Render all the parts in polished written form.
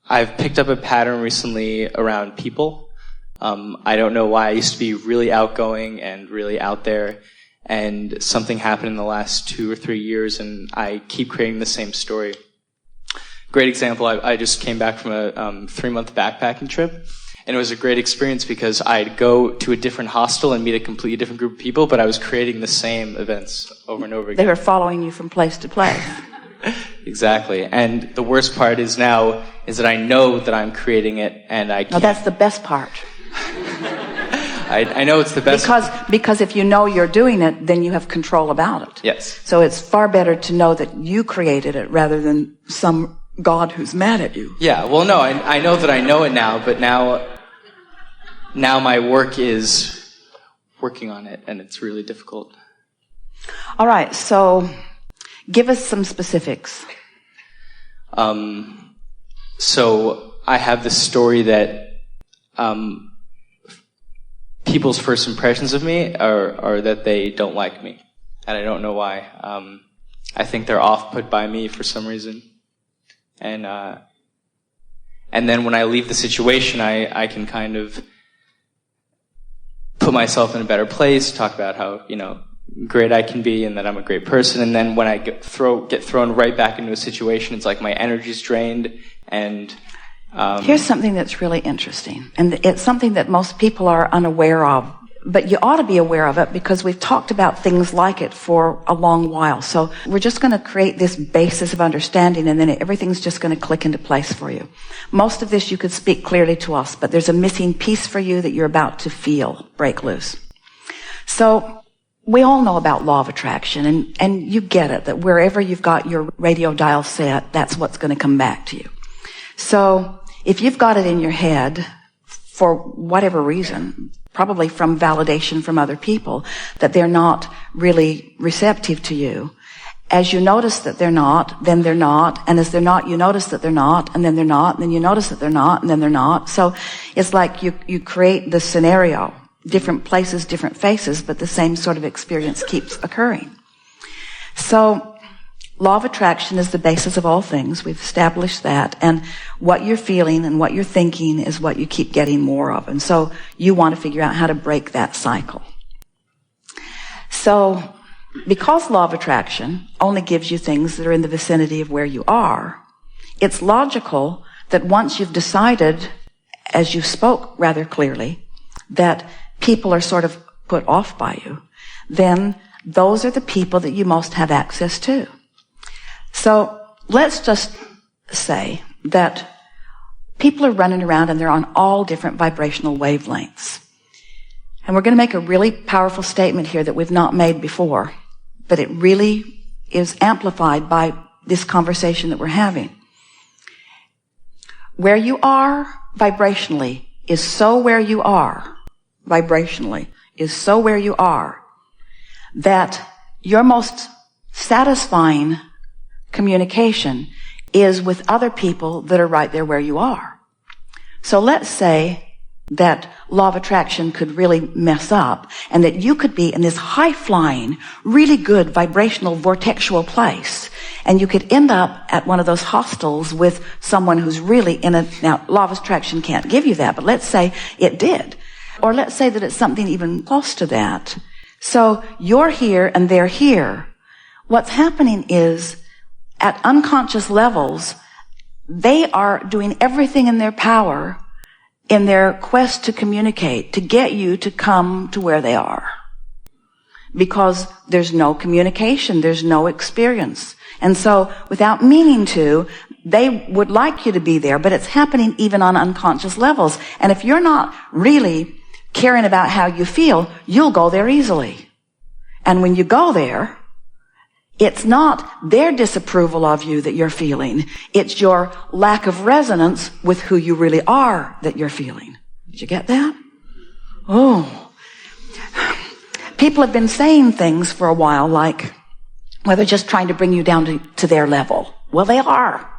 I've picked up a pattern recently around people. I don't know why. I used to be really outgoing and really out there, and something happened in the last 2 or 3 years, and I keep creating the same story. Great example, I just came back from a 3-month backpacking trip, and it was a great experience because I'd go to a different hostel and meet a completely different group of people, but I was creating the same events over and over again. They were following you from place to place. Exactly. And the worst part is that I know that I'm creating it, and I can't. No, that's the best part. I know it's the best. Because if you know you're doing it, then you have control about it. Yes. So it's far better to know that you created it rather than some God who's mad at you. Yeah, well, no, I know that I know it now, but now my work is working on it, and it's really difficult. All right, so give us some specifics. So I have this story that people's first impressions of me are that they don't like me, and I don't know why. I think they're off-put by me for some reason. And then when I leave the situation, I can kind of put myself in a better place, talk about how, great I can be and that I'm a great person. And then when I get thrown right back into a situation, it's like my energy's drained. And here's something that's really interesting, and it's something that most people are unaware of, but you ought to be aware of it because we've talked about things like it for a long while. So we're just going to create this basis of understanding, and then everything's just going to click into place for you. Most of this you could speak clearly to us, but there's a missing piece for you that you're about to feel break loose. So we all know about law of attraction, and you get it, that wherever you've got your radio dial set, that's what's going to come back to you. So if you've got it in your head, for whatever reason, probably from validation from other people, that they're not really receptive to you, as you notice that they're not, then they're not, and as they're not, you notice that they're not, and then they're not, and then you notice that they're not, and then they're not. So it's like you create the scenario, different places, different faces, but the same sort of experience keeps occurring. So law of attraction is the basis of all things. We've established that. And what you're feeling and what you're thinking is what you keep getting more of. And so you want to figure out how to break that cycle. So because law of attraction only gives you things that are in the vicinity of where you are, it's logical that once you've decided, as you spoke rather clearly, that people are sort of put off by you, then those are the people that you most have access to. So let's just say that people are running around and they're on all different vibrational wavelengths. And we're going to make a really powerful statement here that we've not made before, but it really is amplified by this conversation that we're having. Where you are vibrationally is so where you are, vibrationally, is so where you are, that your most satisfying communication is with other people that are right there where you are. So let's say that law of attraction could really mess up and that you could be in this high-flying, really good vibrational vortexual place, and you could end up at one of those hostels with someone who's really in a... Now, law of attraction can't give you that, but let's say it did. Or let's say that it's something even close to that. So you're here and they're here. What's happening is, at unconscious levels, they are doing everything in their power in their quest to communicate, to get you to come to where they are. Because there's no communication, there's no experience. And so, without meaning to, they would like you to be there, but it's happening even on unconscious levels. And if you're not really caring about how you feel, you'll go there easily. And when you go there, it's not their disapproval of you that you're feeling. It's your lack of resonance with who you really are that you're feeling. Did you get that? Oh. People have been saying things for a while like, well, they're just trying to bring you down to their level. Well, they are.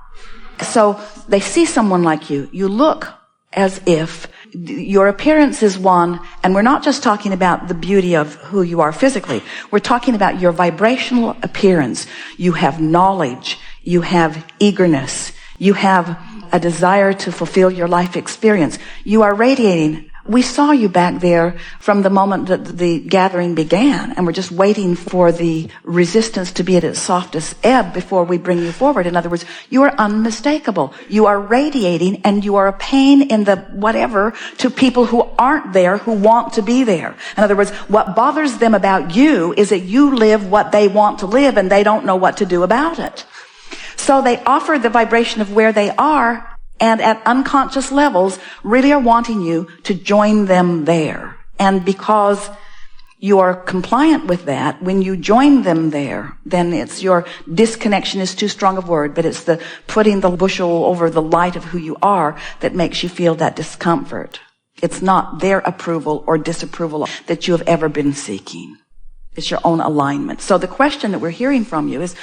So they see someone like you. You look as if your appearance is one, and we're not just talking about the beauty of who you are physically. We're talking about your vibrational appearance. You have knowledge. You have eagerness. You have a desire to fulfill your life experience. You are radiating. We saw you back there from the moment that the gathering began, and we're just waiting for the resistance to be at its softest ebb before we bring you forward. In other words, you are unmistakable. You are radiating, and you are a pain in the whatever to people who aren't there, who want to be there. In other words, what bothers them about you is that you live what they want to live, and they don't know what to do about it. So they offer the vibration of where they are, and at unconscious levels really are wanting you to join them there. And because you are compliant with that, when you join them there, then it's your disconnection is too strong a word, but it's the putting the bushel over the light of who you are that makes you feel that discomfort. It's not their approval or disapproval that you have ever been seeking. It's your own alignment. So the question that we're hearing from you is,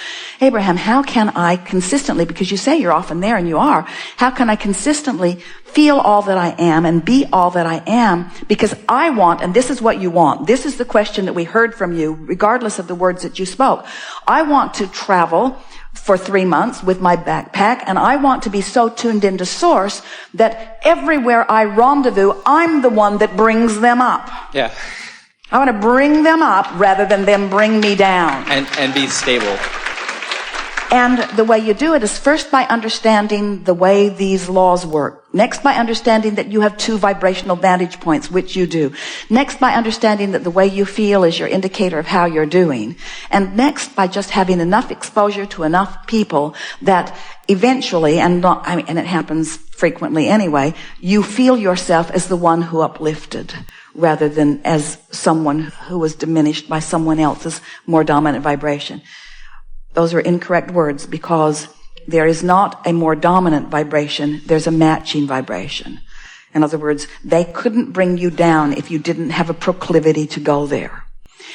Abraham, how can I consistently, because you say you're often there and you are, how can I consistently feel all that I am and be all that I am? Because I want, and this is what you want. This is the question that we heard from you, regardless of the words that you spoke. I want to travel for 3 months with my backpack, and I want to be so tuned into Source that everywhere I rendezvous, I'm the one that brings them up. Yeah. I want to bring them up rather than them bring me down. And be stable. And the way you do it is first by understanding the way these laws work. Next by understanding that you have 2 vibrational vantage points, which you do. Next by understanding that the way you feel is your indicator of how you're doing. And next by just having enough exposure to enough people that eventually, and it happens frequently anyway, you feel yourself as the one who uplifted, rather than as someone who was diminished by someone else's more dominant vibration. Those are incorrect words, because there is not a more dominant vibration, there's a matching vibration. In other words, they couldn't bring you down if you didn't have a proclivity to go there.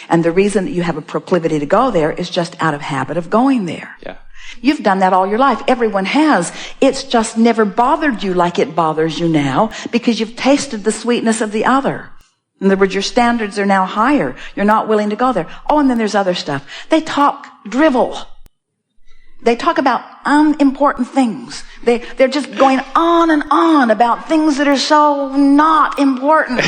And the reason that you have a proclivity to go there is just out of habit of going there. Yeah. You've done that all your life. Everyone has. It's just never bothered you like it bothers you now, because you've tasted the sweetness of the other. In other words, your standards are now higher. You're not willing to go there. Oh, and then there's other stuff. They talk drivel. They talk about unimportant things. They're just going on and on about things that are so not important.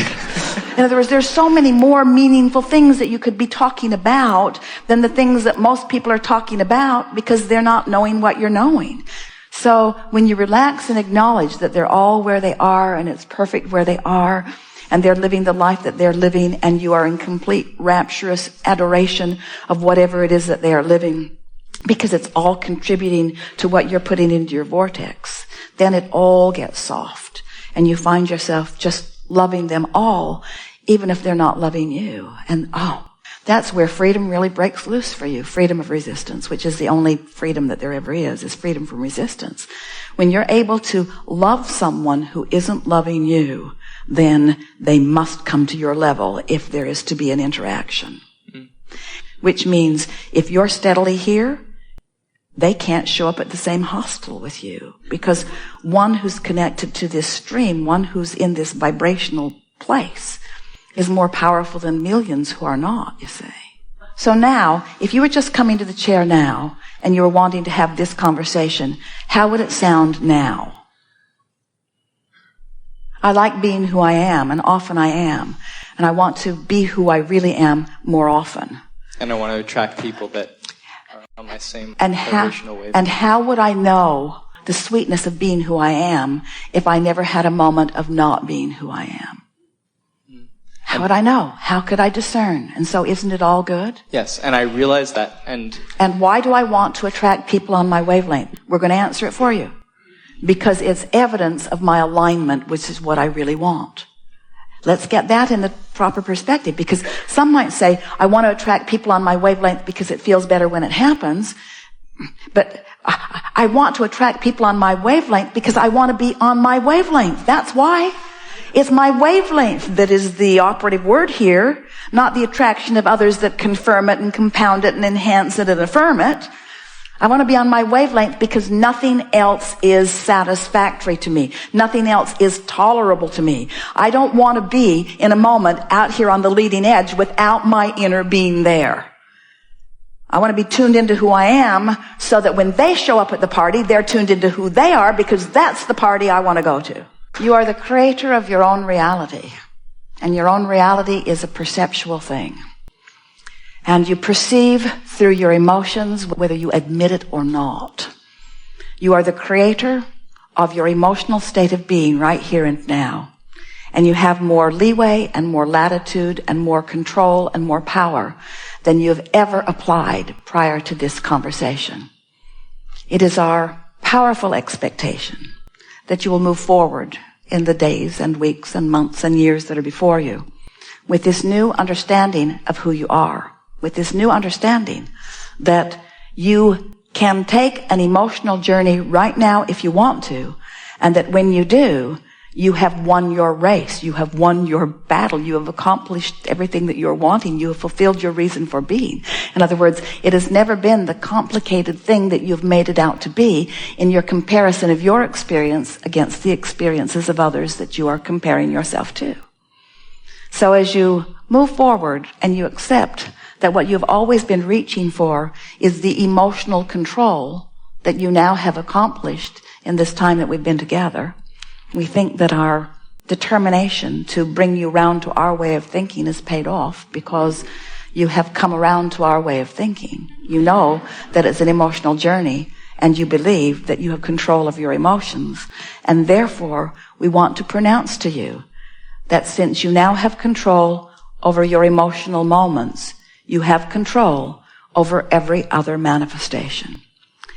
In other words, there's so many more meaningful things that you could be talking about than the things that most people are talking about, because they're not knowing what you're knowing. So when you relax and acknowledge that they're all where they are and it's perfect where they are, and they're living the life that they're living, and you are in complete rapturous adoration of whatever it is that they are living, because it's all contributing to what you're putting into your vortex, then it all gets soft, and you find yourself just loving them all, even if they're not loving you. And that's where freedom really breaks loose for you. Freedom of resistance, which is the only freedom that there ever is freedom from resistance. When you're able to love someone who isn't loving you, then they must come to your level if there is to be an interaction. Mm-hmm. Which means if you're steadily here, they can't show up at the same hostel with you, because one who's connected to this stream, one who's in this vibrational place, is more powerful than millions who are not, you see. So now, if you were just coming to the chair now and you were wanting to have this conversation, how would it sound now? I like being who I am, and often I am. And I want to be who I really am more often. And I want to attract people that are on my same vibrational wave. And how would I know the sweetness of being who I am if I never had a moment of not being who I am? How would I know? How could I discern? And so isn't it all good? Yes, and I realize that. And why do I want to attract people on my wavelength? We're going to answer it for you. Because it's evidence of my alignment, which is what I really want. Let's get that in the proper perspective, because some might say, I want to attract people on my wavelength because it feels better when it happens. But I want to attract people on my wavelength because I want to be on my wavelength. That's why. It's my wavelength that is the operative word here, not the attraction of others that confirm it and compound it and enhance it and affirm it. I want to be on my wavelength because nothing else is satisfactory to me. Nothing else is tolerable to me. I don't want to be in a moment out here on the leading edge without my inner being there. I want to be tuned into who I am so that when they show up at the party, they're tuned into who they are because that's the party I want to go to. You are the creator of your own reality. And your own reality is a perceptual thing. And you perceive through your emotions whether you admit it or not. You are the creator of your emotional state of being right here and now. And you have more leeway and more latitude and more control and more power than you have ever applied prior to this conversation. It is our powerful expectation that you will move forward in the days and weeks and months and years that are before you with this new understanding of who you are, with this new understanding that you can take an emotional journey right now if you want to, and that when you do, you have won your race, you have won your battle, you have accomplished everything that you're wanting, you have fulfilled your reason for being. In other words, it has never been the complicated thing that you've made it out to be in your comparison of your experience against the experiences of others that you are comparing yourself to. So as you move forward and you accept that what you've always been reaching for is the emotional control that you now have accomplished in this time that we've been together, we think that our determination to bring you round to our way of thinking is paid off because you have come around to our way of thinking. You know that it's an emotional journey and you believe that you have control of your emotions. And therefore, we want to pronounce to you that since you now have control over your emotional moments, you have control over every other manifestation.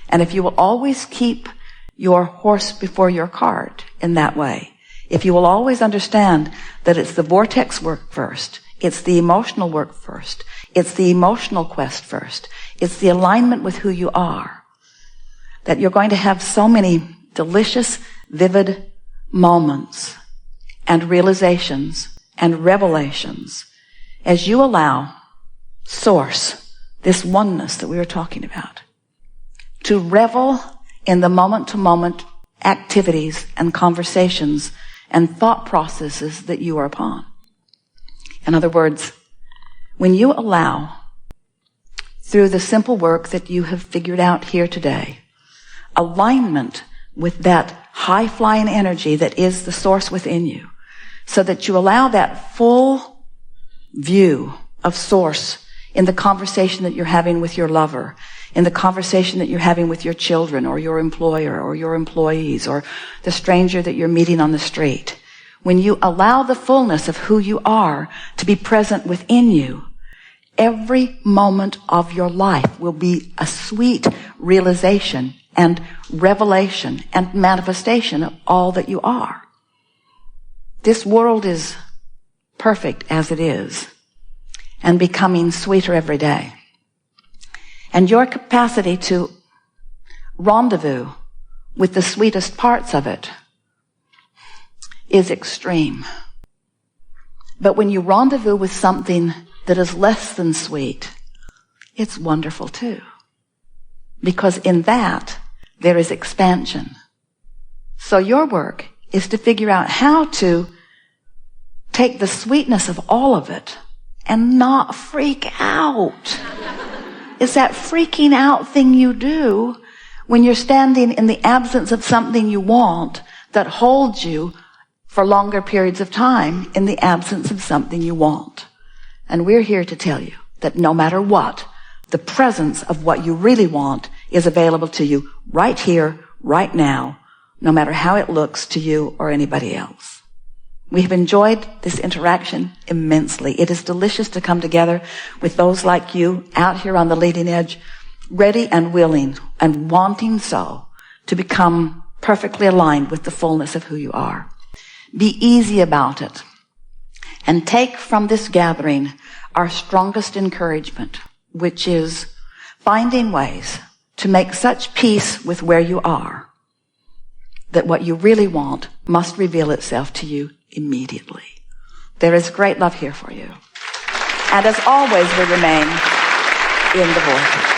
And if you will always keep your horse before your cart in that way, if you will always understand that it's the vortex work first, it's the emotional work first, it's the emotional quest first, it's the alignment with who you are, that you're going to have so many delicious, vivid moments and realizations and revelations as you allow Source, this oneness that we were talking about, to revel in the moment-to-moment activities and conversations and thought processes that you are upon. In other words, when you allow, through the simple work that you have figured out here today, alignment with that high-flying energy that is the source within you, so that you allow that full view of source in the conversation that you're having with your lover, in the conversation that you're having with your children or your employer or your employees or the stranger that you're meeting on the street. When you allow the fullness of who you are to be present within you, every moment of your life will be a sweet realization and revelation and manifestation of all that you are. This world is perfect as it is and becoming sweeter every day. And your capacity to rendezvous with the sweetest parts of it is extreme. But when you rendezvous with something that is less than sweet, it's wonderful too. Because in that, there is expansion. So your work is to figure out how to take the sweetness of all of it and not freak out. It's that freaking out thing you do when you're standing in the absence of something you want that holds you for longer periods of time in the absence of something you want. And we're here to tell you that no matter what, the presence of what you really want is available to you right here, right now, no matter how it looks to you or anybody else. We have enjoyed this interaction immensely. It is delicious to come together with those like you out here on the leading edge, ready and willing and wanting so to become perfectly aligned with the fullness of who you are. Be easy about it and take from this gathering our strongest encouragement, which is finding ways to make such peace with where you are that what you really want must reveal itself to you immediately. There is great love here for you. And as always, we remain in the vortex.